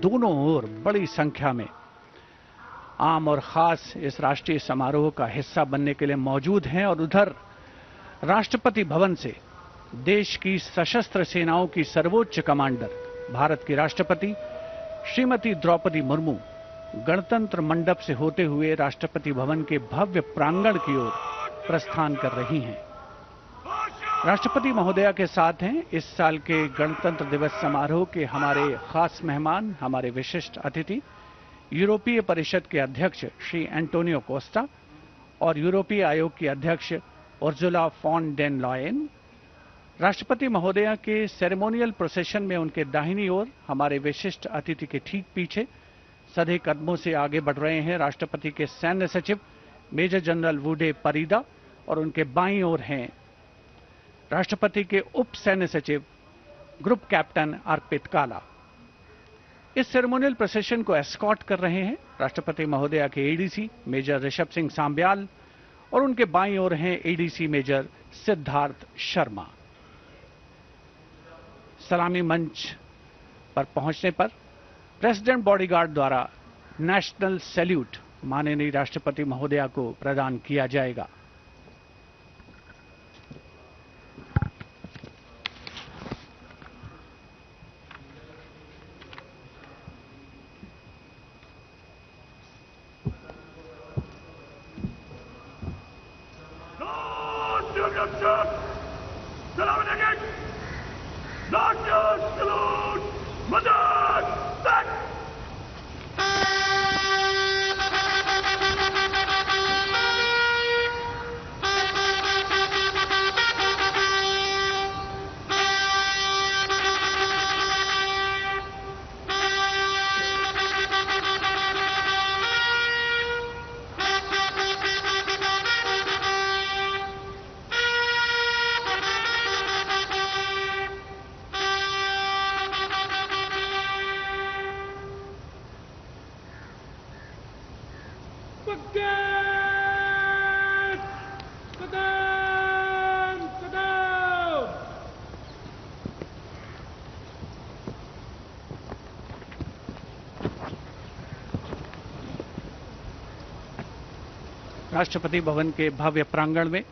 दोनों ओर बड़ी संख्या में आम और खास इस राष्ट्रीय समारोह का हिस्सा बनने के लिए मौजूद हैं और उधर राष्ट्रपति भवन से देश की सशस्त्र सेनाओं की सर्वोच्च कमांडर भारत की राष्ट्रपति श्रीमती द्रौपदी मुर्मू गणतंत्र मंडप से होते हुए राष्ट्रपति भवन के भव्य प्रांगण की ओर प्रस्थान कर रही हैं। राष्ट्रपति महोदया के साथ हैं इस साल के गणतंत्र दिवस समारोह के हमारे खास मेहमान, हमारे विशिष्ट अतिथि, यूरोपीय परिषद के अध्यक्ष श्री एंटोनियो कोस्टा और यूरोपीय आयोग की अध्यक्ष उर्जुला फॉन डेन लॉयन। राष्ट्रपति महोदया के सेरेमोनियल प्रोसेशन में उनके दाहिनी ओर हमारे विशिष्ट अतिथि के ठीक पीछे सधे कदमों से आगे बढ़ रहे हैं राष्ट्रपति के सैन्य सचिव मेजर जनरल वुडे परीदा और उनके बाईं ओर हैं राष्ट्रपति के उप सैन्य सचिव ग्रुप कैप्टन अर्पित काला। इस सेरेमोनियल प्रोसेशन को एस्कॉर्ट कर रहे हैं राष्ट्रपति महोदया के एडीसी मेजर ऋषभ सिंह सांब्याल और उनके बाईं ओर हैं एडीसी मेजर सिद्धार्थ शर्मा। सलामी मंच पर पहुंचने पर प्रेसिडेंट बॉडीगार्ड द्वारा नेशनल सैल्यूट माननीय राष्ट्रपति महोदया को प्रदान किया जाएगा। राष्ट्रपति भवन के भव्य प्रांगण में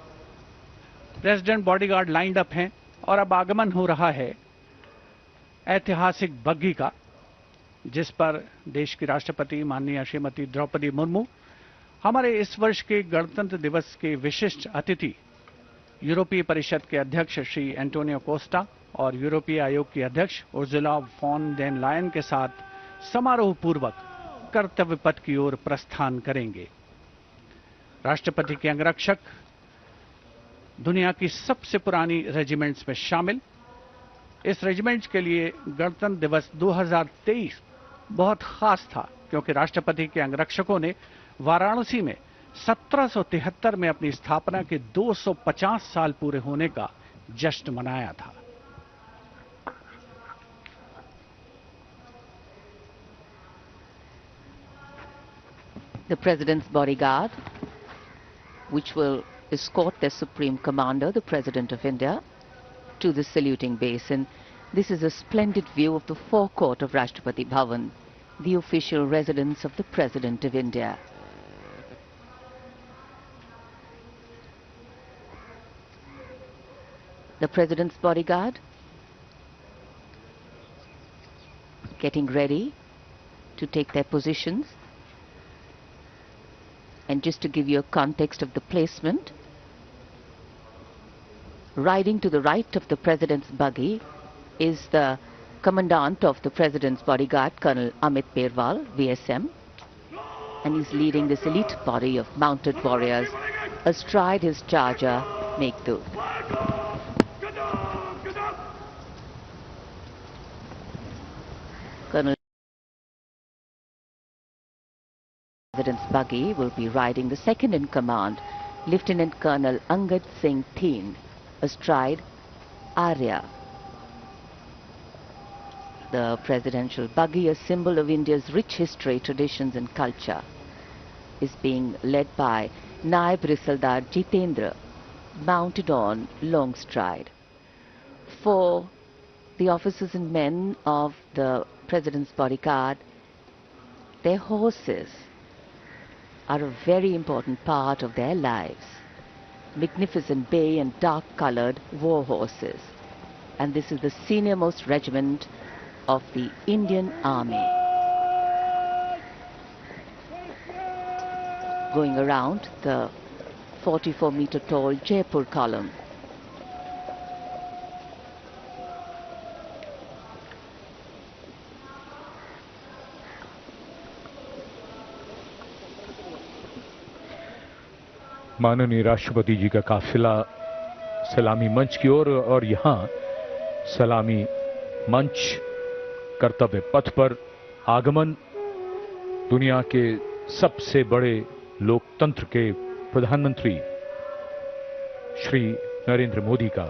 प्रेसिडेंट बॉडीगार्ड लाइंड अप हैं और अब आगमन हो रहा है ऐतिहासिक बग्घी का, जिस पर देश की राष्ट्रपति माननीय श्रीमती द्रौपदी मुर्मू, हमारे इस वर्ष के गणतंत्र दिवस के विशिष्ट अतिथि यूरोपीय परिषद के अध्यक्ष श्री एंटोनियो कोस्टा और यूरोपीय आयोग की अध्यक्ष उर्जुला फॉन डेन लॉयन के साथ समारोह पूर्वक कर्तव्य पथ की ओर प्रस्थान करेंगे। राष्ट्रपति के अंगरक्षक दुनिया की सबसे पुरानी रेजिमेंट्स में शामिल। इस रेजिमेंट के लिए गणतंत्र दिवस 2023 बहुत खास था क्योंकि राष्ट्रपति के अंगरक्षकों ने वाराणसी में 1773 में अपनी स्थापना के 250 साल पूरे होने का जश्न मनाया था। The President's bodyguard, which will escort the Supreme Commander, the President of India, to the saluting basin. This is a splendid view of the forecourt of Rashtrapati Bhavan, the official residence of the President of India. The President's bodyguard getting ready to take their positions. And just to give you a context of the placement, riding to the right of the President's buggy is the Commandant of the President's bodyguard, Colonel Amit Perwal, VSM, and he's leading this elite body of mounted warriors astride his charger, Meghdoot. Colonel President's buggy will be riding the second in command, Lieutenant Colonel Angad Singh Thien, astride Arya. The presidential buggy, a symbol of India's rich history, traditions and culture, is being led by Naib Risaldar Jitendra, mounted on Longstride. For the officers and men of the President's bodyguard, their horses are a very important part of their lives. Magnificent bay and dark-colored war horses. And this is the senior-most regiment of the Indian Army. Going around the 44-meter tall Jaipur column. माननीय राष्ट्रपति जी का काफिला सलामी मंच की ओर और यहाँ सलामी मंच कर्तव्य पथ पर आगमन दुनिया के सबसे बड़े लोकतंत्र के प्रधानमंत्री श्री नरेंद्र मोदी का